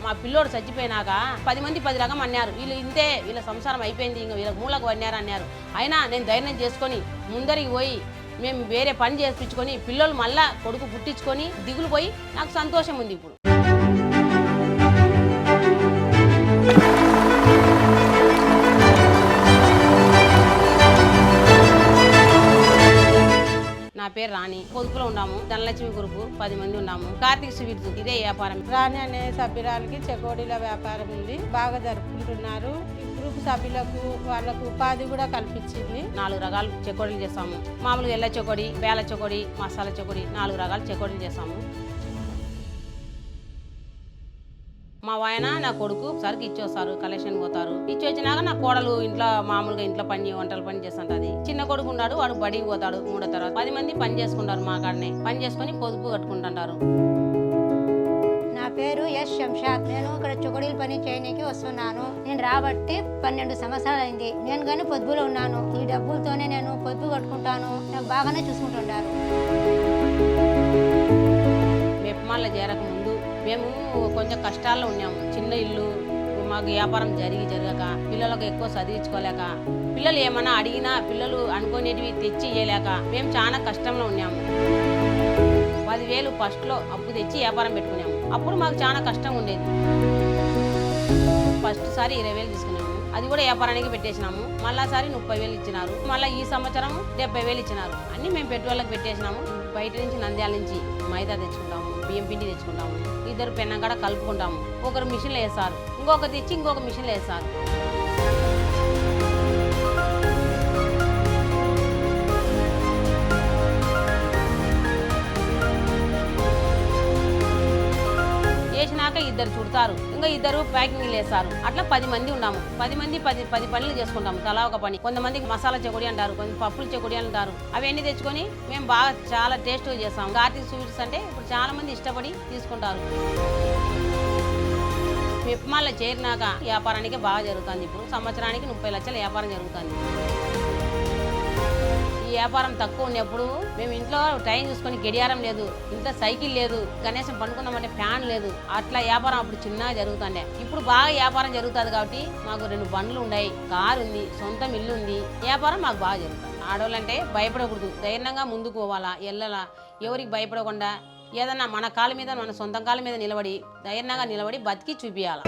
మా పిల్లోడు చచ్చిపోయినాక 10 మంది 10 రకం అన్నారు. వీళ్ళు ఇంతే, వీళ్ళ సంసారం అయిపోయింది, ఇంకా వీళ్ళ మూలకు పడినారు అన్నారు. అయినా నేను ధైర్యం చేసుకొని ముందరికి పోయి మేము వేరే పని చేయించుకొని పిల్లలు మళ్ళా కొడుకు పుట్టించుకొని దిగులు పోయి నాకు సంతోషం ఉంది ఇప్పుడు. నా పేరు రాణి. పొదుపులో ఉన్నాము. ధనలక్ష్మి గ్రూపు 10 మంది ఉన్నాము. కార్తీక స్వీట్స్ ఇదే వ్యాపారం. రాణి అనే సభ్యురాలకి చెకోడీల వ్యాపారం ఉంది, బాగా జరుపుకుంటున్నారు. ఈ గ్రూప్ సభ్యులకు వాళ్ళకు ఉపాధి కూడా కల్పించింది. 4 రకాలు చెకోడీలు చేస్తాము. మామూలుగా ఎల్ల చెకోడి, బేల చెకోడి, మసాలా చెకోడి, 4 రకాల చెకోడీలు చేస్తాము. మా ఆయన నా కొడుకు సరికి ఇచ్చొస్తారు, కలెక్షన్ పోతారు. ఇచ్చి వచ్చినాక నా కోడలు ఇంట్లో మామూలుగా ఇంట్లో పని వంటలు పని చేస్తుంటది. చిన్న కొడుకు ఉన్నాడు, వాడు బడికి పోతాడు 3వ తరగతి. 10 మంది పని చేసుకుంటారు, మా కాడనే పని చేసుకొని పొదుపు కట్టుకుంటుంటారు. నా పేరు ఎస్ శంషాద్. నేను ఇక్కడ చుకడీలు పని చేయడానికి వస్తున్నాను. నేను రాబట్టి 12 సంవత్సరాలు అయింది. నేను కానీ పొదుపులో ఉన్నాను. ఈ డబ్బులతోనే నేను పొదుపు కట్టుకుంటాను. నాకు బాగానే చూసుకుంటుంటారు. మెప్మాల్లో చేరక ముందు మేము కొంచెం కష్టాల్లో ఉన్నాము. చిన్న ఇల్లు, మాకు వ్యాపారం జరగక, పిల్లలకు ఎక్కువ చదివించుకోలేక, పిల్లలు ఏమన్నా అడిగినా పిల్లలు అనుకునేటివి తెచ్చి ఇవ్వలేక మేము చాలా కష్టంలో ఉన్నాము. 10,000 ఫస్ట్లో అప్పు తెచ్చి వ్యాపారం పెట్టుకున్నాము. అప్పుడు మాకు చాలా కష్టం ఉండేది. ఫస్ట్ సారి 20,000 తీసుకున్నాము. అది కూడా వ్యాపారానికి పెట్టేసినాము. మళ్ళాసారి 30,000 ఇచ్చినారు. మళ్ళీ ఈ సంవత్సరం 70,000 ఇచ్చినారు. అన్నీ మేము పెట్టుబడులకు పెట్టేసినాము. బయట నుంచి నంద్యాల నుంచి మైదా తెచ్చుకుంటాము, బియ్యం పిండి తెచ్చుకుంటాము. 2 పెన్నం కూడా కలుపుకుంటాము. ఒకరు మిషన్లు వేస్తారు, ఇంకొకరు తెచ్చి ఇంకొక మిషన్లు వేస్తారు. వేసినాక 2 చుడతారు, ఇంకా 2 ప్యాకింగ్లు వేస్తారు. అట్లా 10 మంది ఉన్నాము. 10 మంది 10 పనులు చేసుకుంటాము, తలా ఒక పని. కొంతమందికి మసాలా చెకోడి అంటారు, కొంత పప్పులు చెకోడి అంటారు. అవన్నీ తెచ్చుకొని మేము బాగా చాలా టేస్ట్గా చేస్తాము. కార్తీక స్వీట్స్ అంటే ఇప్పుడు చాలా మంది ఇష్టపడి తీసుకుంటారు. మెప్మాల్లో చేరినాక వ్యాపారానికి బాగా జరుగుతుంది. ఇప్పుడు సంవత్సరానికి 30 లక్షల వ్యాపారం జరుగుతుంది. ఈ వ్యాపారం తక్కువ ఉన్నప్పుడు మేము ఇంట్లో టైం చూసుకొని గడియారం లేదు, ఇంట్లో సైకిల్ లేదు, కనీసం పండుకుందామంటే ఫ్యాన్ లేదు. అట్లా వ్యాపారం అప్పుడు చిన్నగా జరుగుతుండే. ఇప్పుడు బాగా వ్యాపారం జరుగుతుంది కాబట్టి మాకు 2 బండ్లు ఉన్నాయి, కారు ఉంది, సొంతం ఇల్లు ఉంది. వ్యాపారం మాకు బాగా జరుగుతుంది. ఆడవాళ్ళంటే భయపడకూడదు, ధైర్యంగా ముందుకు పోవాలా, వెళ్ళాలా, ఎవరికి భయపడకుండా ఏదన్నా మన కాళ్ళ మీద, మన సొంతం కాళ్ళ మీద నిలబడి ధైర్యంగా నిలబడి బతికి చూపించాలి.